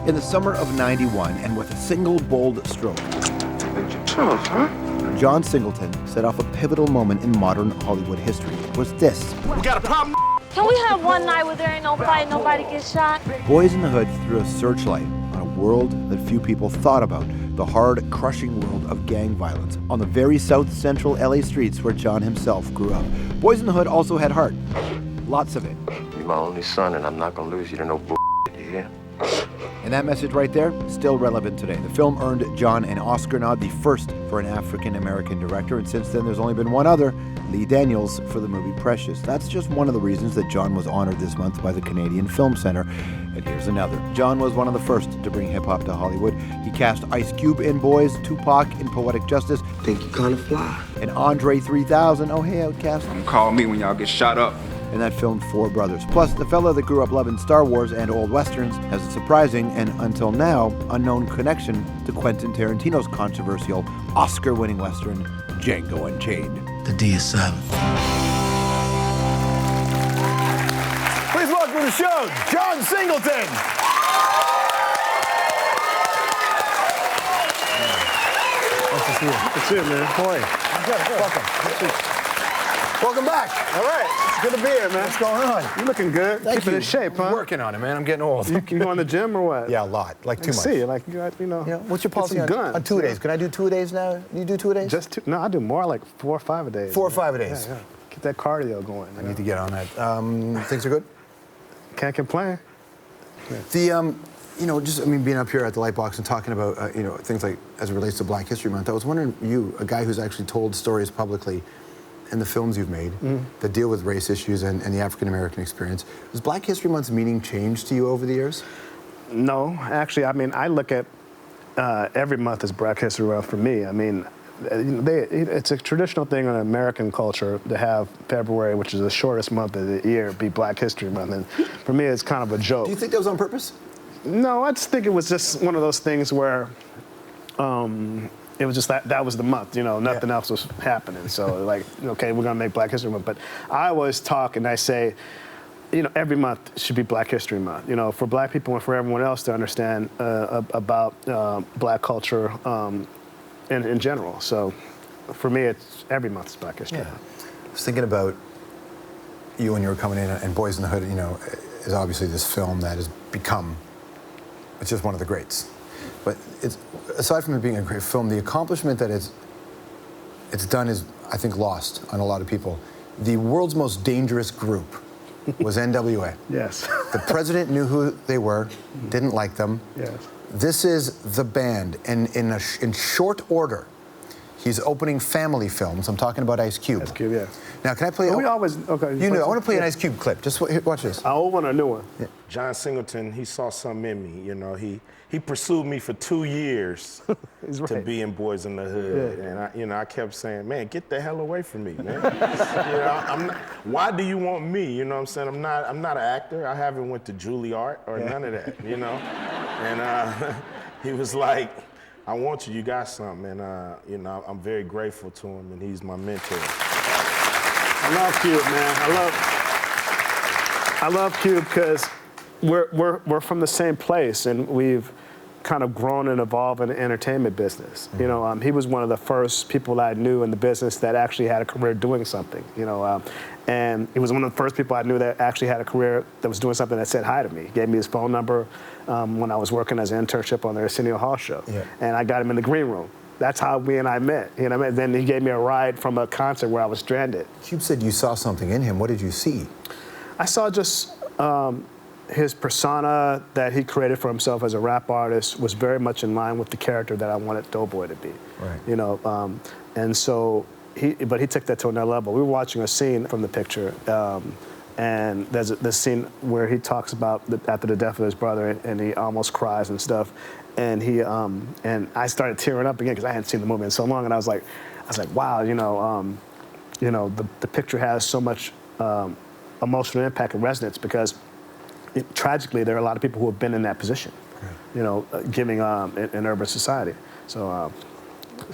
In the summer of '91, and with a single bold stroke, Tough, huh? John Singleton set off a pivotal moment in modern Hollywood history. It was this. We got a problem. Can we have one night where there ain't no fight, nobody gets shot? Boyz n the Hood threw a searchlight on a world that few people thought about, the hard, crushing world of gang violence on the very South-Central L.A. streets where John himself grew up. Boyz n the Hood also had heart. Lots of it. You're my only son, and I'm not gonna lose you to no bull, you hear? And that message right there, still relevant today. The film earned John an Oscar nod, the first for an African-American director, and since then there's only been one other, Lee Daniels, for the movie Precious. That's just one of the reasons that John was honored this month by the Canadian Film Centre. And here's another. John was one of the first to bring hip-hop to Hollywood. He cast Ice Cube in Boyz, Tupac in Poetic Justice, Think you kinda fly. and Andre 3000, oh hey Outcast, Call me when y'all get shot up. and that filmed Four Brothers. Plus, the fella that grew up loving Star Wars and old westerns has a surprising and, until now, unknown connection to Quentin Tarantino's controversial Oscar-winning western, Django Unchained. The D is silent. Please welcome to the show, John Singleton! Nice to see you. Good to see you, man. How are you? Good. Welcome. Welcome back. All right. It's good to be here, man. What's going on? You looking good. Thank Keeping you. in shape, huh? Working on it, man. I'm getting old. You going to the gym or what? Yeah, a lot. Like too I much. see you. Like, you got, you know. Yeah. What's your get policy some guns. on 2 days? Can I do 2 days now? You do 2 days? Just two? No, I do more, like 4 or 5 a day. 4 or 5 a days. Yeah. Get that cardio going. I need to get on that. Things are good? Can't complain. The, you know, just, I mean, being up here at the Lightbox and talking about, you know, things like, as it relates to Black History Month, I was wondering, you, a guy who's actually told stories publicly in the films you've made that deal with race issues and the African-American experience, has Black History Month's meaning changed to you over the years? No, actually, I mean, I look at every month as Black History Month for me. I mean, it's a traditional thing in American culture to have February, which is the shortest month of the year, be Black History Month. And for me, it's kind of a joke. Do you think that was on purpose? No, I just think it was just one of those things where it was just that was the month, you know, nothing else was happening. So like, okay, we're gonna make Black History Month. But I always talk and I say, you know, every month should be Black History Month, you know, for Black people and for everyone else to understand about Black culture in general. So for me, it's every month is Black History Month. I was thinking about you when you were coming in, and Boyz n the Hood, you know, is obviously this film that has become, it's just one of the greats. But it's, aside from it being a great film, the accomplishment that it's done is, I think, lost on a lot of people. The world's most dangerous group was NWA. Yes. The president knew who they were, didn't like them. Yes. This is the band, and in short order, he's opening family films. I'm talking about Ice Cube. Ice Cube, yeah. Now, can I play? We always, okay. You know, I want to play an Ice Cube clip. Just watch this. An old one or a new one? Yeah. John Singleton, he saw something in me, you know. He pursued me for 2 years He's to right. be in Boyz n the Hood, Yeah. and I kept saying, man, get the hell away from me, man. You know, I'm not, why do you want me? You know what I'm saying? I'm not an actor. I haven't went to Juilliard or none of that, you know. And he was like, I want you. You got something, and you know, I'm very grateful to him, and he's my mentor. I love Cube, man. I love Cube because we're from the same place, and we've kind of grown and evolved in the entertainment business. You know, he was one of the first people I knew in the business that actually had a career doing something. You know, and he was one of the first people I knew that actually had a career that was doing something that said hi to me. He gave me his phone number when I was working as an internship on the Arsenio Hall show, and I got him in the green room. That's how we and I met. You know, then he gave me a ride from a concert where I was stranded. Cube said you saw something in him. What did you see? I saw just his persona that he created for himself as a rap artist was very much in line with the character that I wanted Doughboy to be. Right. You know, and so he took that to another level. We were watching a scene from the picture, and there's this scene where he talks about after the death of his brother, and he almost cries and stuff. And and I started tearing up again because I hadn't seen the movie in so long, and I was like, wow, you know, the picture has so much emotional impact and resonance because tragically there are a lot of people who have been in that position, you know, giving in urban society. So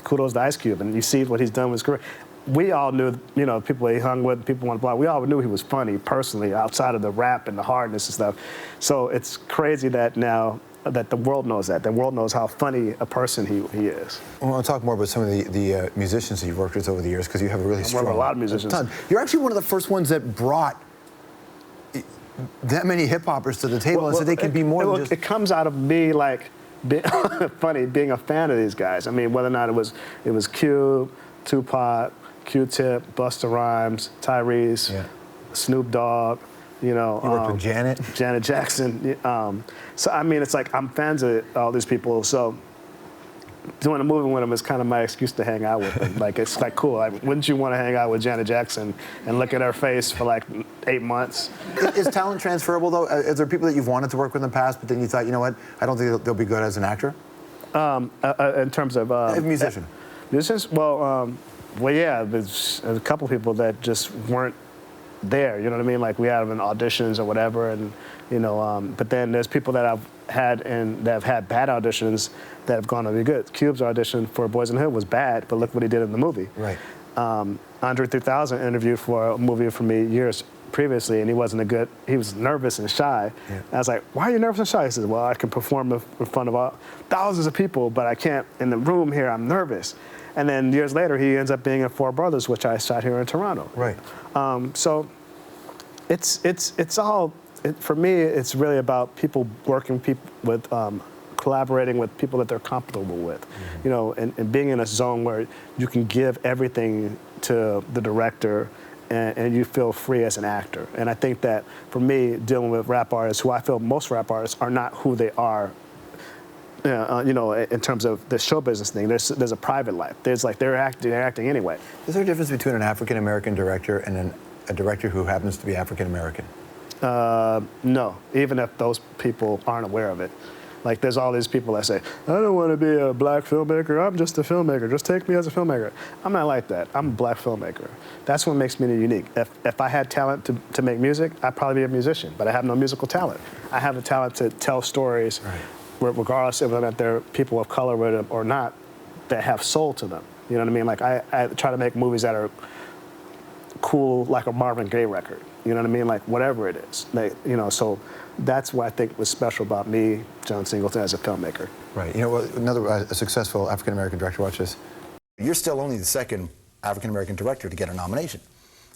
kudos to Ice Cube, and you see what he's done with his career. We all knew, you know, people he hung with, people on the block, we all knew he was funny personally outside of the rap and the hardness and stuff. So it's crazy that now that the world knows that. The world knows how funny a person he is. I want to talk more about some of the musicians that you've worked with over the years, because you have a really strong... Worked with a lot of musicians. You're actually one of the first ones that brought that many hip-hoppers to the table and said they can be more than just... It comes out of me, like, being a fan of these guys. I mean, whether or not it was Cube, Tupac, Q-Tip, Busta Rhymes, Tyrese, Snoop Dogg, you know. You worked with Janet. Janet Jackson. So, I mean, it's like I'm fans of all these people. So doing a movie with them is kind of my excuse to hang out with them. Like, it's like cool. Like, wouldn't you want to hang out with Janet Jackson and look at her face for like 8 months? Is talent transferable, though? Is there people that you've wanted to work with in the past, but then you thought, you know what, I don't think they'll be good as an actor? In terms of... musician. Musicians? Well, yeah, there's a couple people that just weren't there, you know what I mean? Like, we had them in auditions or whatever, and, you know, but then there's people that I've had and that have had bad auditions that have gone to be good. Cube's audition for Boyz n the Hood was bad, but look what he did in the movie. Right. Andre 3000 interviewed for a movie for me years previously, and he was nervous and shy. Yeah. And I was like, why are you nervous and shy? He said, well, I can perform in front of thousands of people, but I can't, in the room here, I'm nervous. And then years later, he ends up being in Four Brothers, which I shot here in Toronto. Right. So it's all, for me, it's really about people working with, collaborating with people that they're comfortable with, you know, and being in a zone where you can give everything to the director and you feel free as an actor. And I think that, for me, dealing with rap artists, who I feel most rap artists are not who they are, you know, in terms of the show business thing. There's a private life. There's like, they're acting anyway. Is there a difference between an African-American director and a director who happens to be African-American? No, even if those people aren't aware of it. Like, there's all these people that say, I don't want to be a black filmmaker, I'm just a filmmaker, just take me as a filmmaker. I'm not like that. I'm a black filmmaker. That's what makes me unique. If I had talent to make music, I'd probably be a musician, but I have no musical talent. I have the talent to tell stories, regardless of whether they're people of color or not, that have soul to them. You know what I mean? Like, I try to make movies that are cool, like a Marvin Gaye record. You know what I mean? Like, whatever it is. Like, you know, so that's what I think was special about me, John Singleton, as a filmmaker. Right. You know, another successful African-American director, watch this. You're still only the second African-American director to get a nomination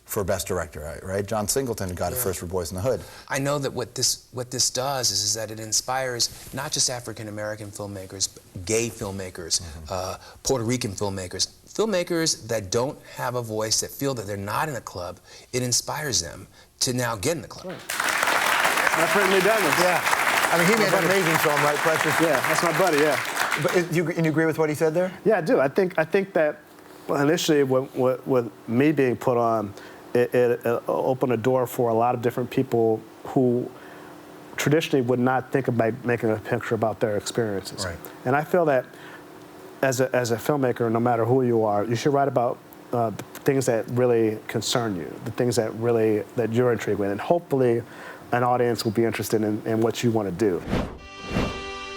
for Best Director, right? John Singleton got it first for Boyz n the Hood. I know that what this does is that it inspires not just African-American filmmakers, but gay filmmakers, Puerto Rican filmmakers, filmmakers that don't have a voice, that feel that they're not in a club. It inspires them to now get in the club. Right. My friend Lee Daniels. Yeah. I mean, he made an amazing film, right, Precious? Yeah, that's my buddy, yeah. But you agree with what he said there? Yeah, I do. I think that initially with me being put on, it opened a door for a lot of different people who traditionally would not think about making a picture about their experiences. Right. And I feel that as a filmmaker, no matter who you are, you should write about the things that really concern you, the things that you're intrigued with, and hopefully an audience will be interested in what you want to do.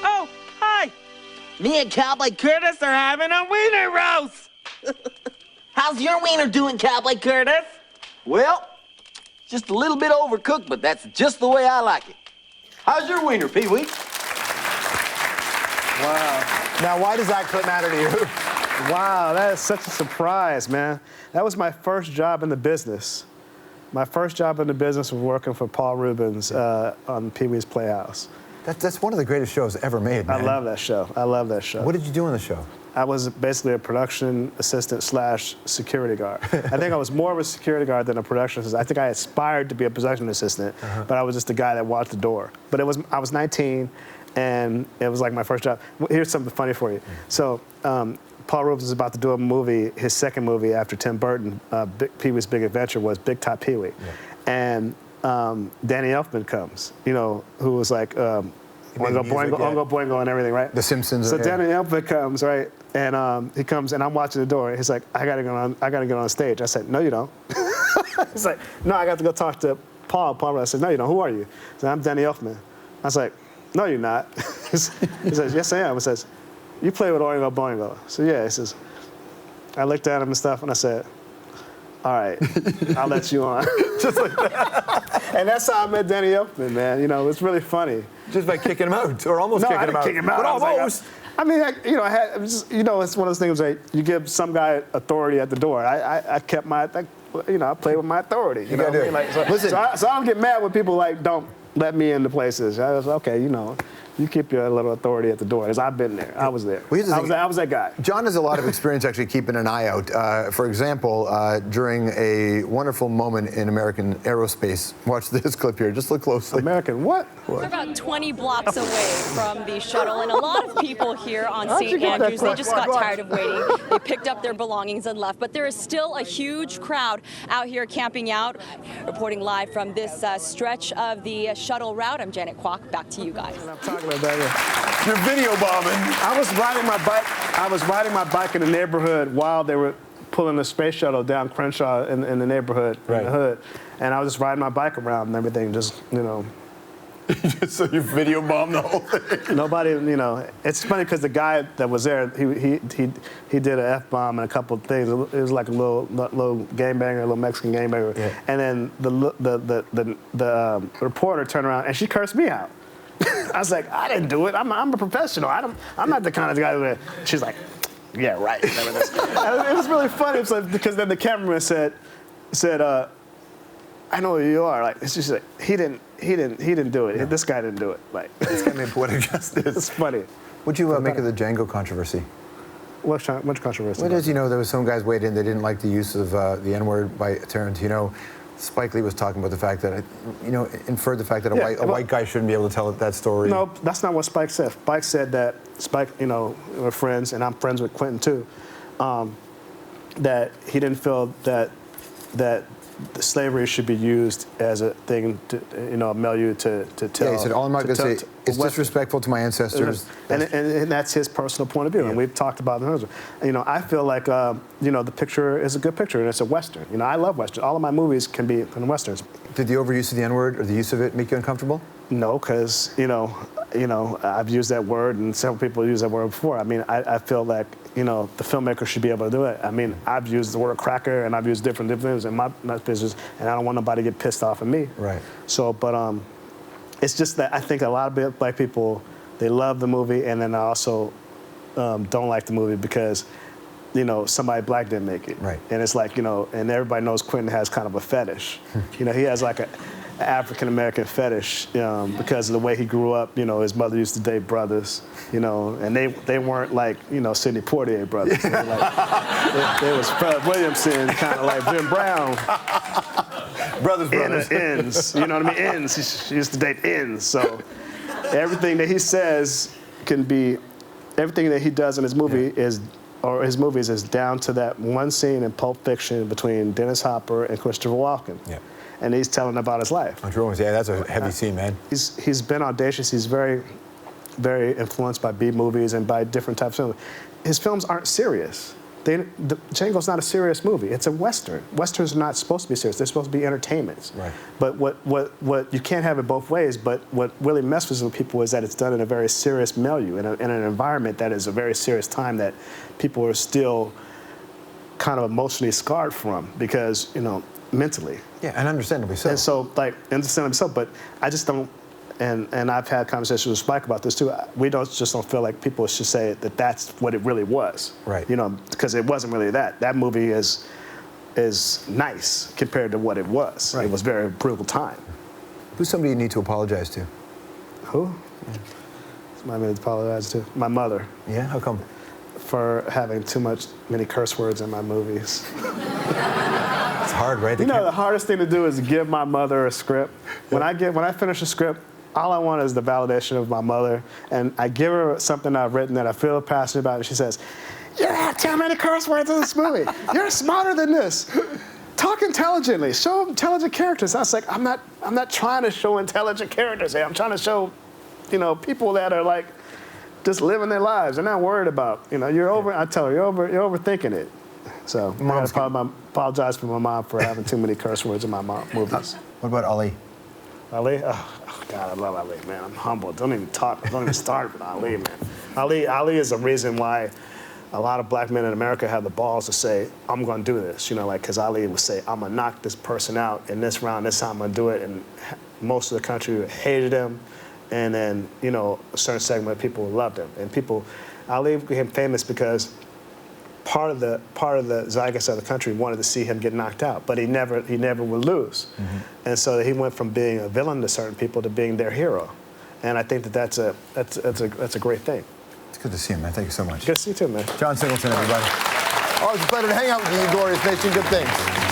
Oh, hi! Me and Cowboy Curtis are having a wiener roast! How's your wiener doing, Cowboy Curtis? Well, just a little bit overcooked, but that's just the way I like it. How's your wiener, Pee-wee? Wow. Now, why does that clip matter to you? Wow, that is such a surprise, man. That was my first job in the business. My first job in the business was working for Paul Rubens on Pee-wee's Playhouse. That's one of the greatest shows ever made, man. I love that show. I love that show. What did you do on the show? I was basically a production assistant / security guard. I think I was more of a security guard than a production assistant. I think I aspired to be a production assistant, but I was just the guy that watched the door. But I was 19, and it was like my first job. Here's something funny for you. So Paul Rubens was about to do a movie, his second movie after Tim Burton, Pee-wee's Big Adventure, was Big Top Pee-wee. And Danny Elfman comes, you know, who was like, Oingo Boingo and everything, right? The Simpsons. So Danny Elfman comes, right? And he comes, and I'm watching the door. And he's like, I gotta get on stage. I said, no, you don't. He's like, no, I got to go talk to Paul. I said, no, you don't. Who are you? He said, I'm Danny Elfman. I was like, no, you're not. He says, yes, I am. He says, you play with Oingo Boingo. So yeah, he says, I looked at him and stuff, and I said, all right, I'll let you on. Just like that. And that's how I met Danny Elfman, man. You know, it's really funny. Just by kicking him out, or almost kicking him out. Kick him out. But almost. I mean, it's one of those things like you give some guy authority at the door. I kept my, I played with my authority. You know what I mean? Like, Listen. so I don't get mad when people like don't let me into places. I was okay, you keep your little authority at the door. Because I've been there. I was there. Well, I was that guy. John has a lot of experience actually keeping an eye out. For example, during a wonderful moment in American aerospace. Watch this clip here. Just look closely. American what? We're about 20 blocks away from the shuttle, and a lot of people here on St. Andrews, they just got tired of waiting. They picked up their belongings and left, but there is still a huge crowd out here camping out. Reporting live from this stretch of the shuttle route, I'm Janet Kwok. Back to you guys. I'm talking about that. You're video bombing. I was riding my bike in the neighborhood while they were pulling the space shuttle down Crenshaw in the neighborhood, in the hood. And I was just riding my bike around and everything, just, So you video bombed the whole thing? Nobody, it's funny because the guy that was there, he did an F-bomb and a couple of things. It was like a little gangbanger, a little Mexican gangbanger. Yeah. And then the reporter turned around and she cursed me out. I was like, I didn't do it. I'm a professional. I'm not the kind of guy that. She's like, yeah, right. It was really funny because then the cameraman said, I know who you are. Like, it's just like he didn't do it. No. This guy didn't do it. Like, this guy made Poetic Justice. It's funny. What'd you make of the Django controversy? Which controversy? Well, there was some guys weighed in. They didn't like the use of the N-word by Tarantino. Spike Lee was talking about the fact that, inferred the fact that a white guy shouldn't be able to tell that story. No, that's not what Spike said. Spike said that we're friends, and I'm friends with Quentin too. That he didn't feel that slavery should be used as a thing to, a milieu to tell. Yeah, he said, all I'm not going to say, it's disrespectful to my ancestors. And that's his personal point of view, and we've talked about it. I feel like, the picture is a good picture, and it's a Western. I love Western. All of my movies can be in Westerns. Did the overuse of the N-word or the use of it make you uncomfortable? No, because, I've used that word, and several people use that word before. I mean, I feel like, the filmmaker should be able to do it. I mean, I've used the word cracker, and I've used different things in my business, and I don't want nobody to get pissed off at me. Right. So, but it's just that I think a lot of black people, they love the movie, and then I also don't like the movie because, somebody black didn't make it. Right. And it's like, and everybody knows Quentin has kind of a fetish. He has like an African-American fetish because of the way he grew up. His mother used to date brothers, and they weren't like, Sidney Poitier brothers. They was Fred Williamson, kind of like Jim Brown. Brothers. Ends, you know what I mean? Ends. She used to date ends. So everything that he says everything that he does in his movie his movies is down to that one scene in Pulp Fiction between Dennis Hopper and Christopher Walken. Yeah. And he's telling about his life. Yeah, that's a heavy scene, man. He's been audacious. He's very, very influenced by B movies and by different types of films. His films aren't serious. Django's not a serious movie. It's a Western. Westerns are not supposed to be serious. They're supposed to be entertainments. Right. But what you can't have it both ways, but what really messes with people is that it's done in a very serious milieu, in an environment that is a very serious time that people are still kind of emotionally scarred from because, mentally. Yeah, and understandably so. And so, understandably so, but I just don't, and I've had conversations with Spike about this too, we don't feel like people should say that that's what it really was. Right. Because it wasn't really that. That movie is nice compared to what it was. Right. It was a very brutal time. Who's somebody you need to apologize to? Who? Yeah. Somebody I need to apologize to? My mother. Yeah, how come? For having many curse words in my movies. It's hard, right? The hardest thing to do is give my mother a script. When I finish a script, all I want is the validation of my mother, and I give her something I've written that I feel passionate about, and she says, "You have too many curse words in this movie. You're smarter than this. Talk intelligently. Show intelligent characters." I was like, I'm not trying to show intelligent characters here. I'm trying to show, people that are like just living their lives. They're not worried about, you're over. I tell her, you're overthinking it. So I apologize for my mom for having too many curse words in my movies. What about Ali? Ali? Oh, God, I love Ali, man. I'm humbled. Don't even start with Ali, man. Ali is the reason why a lot of black men in America have the balls to say, I'm going to do this. You know, like, because Ali would say, I'm going to knock this person out in this round, this time I'm going to do it. And most of the country hated him. And then, you know, a certain segment of people loved him. And Ali became famous because part of the zeitgeist of the country wanted to see him get knocked out, but he never would lose. And so he went from being a villain to certain people to being their hero. And I think that's a great thing. It's good to see you, man. Thank you so much. Good to see you too, man. John Singleton, everybody. Always a pleasure to hang out with you, Glorious Nation. Good things.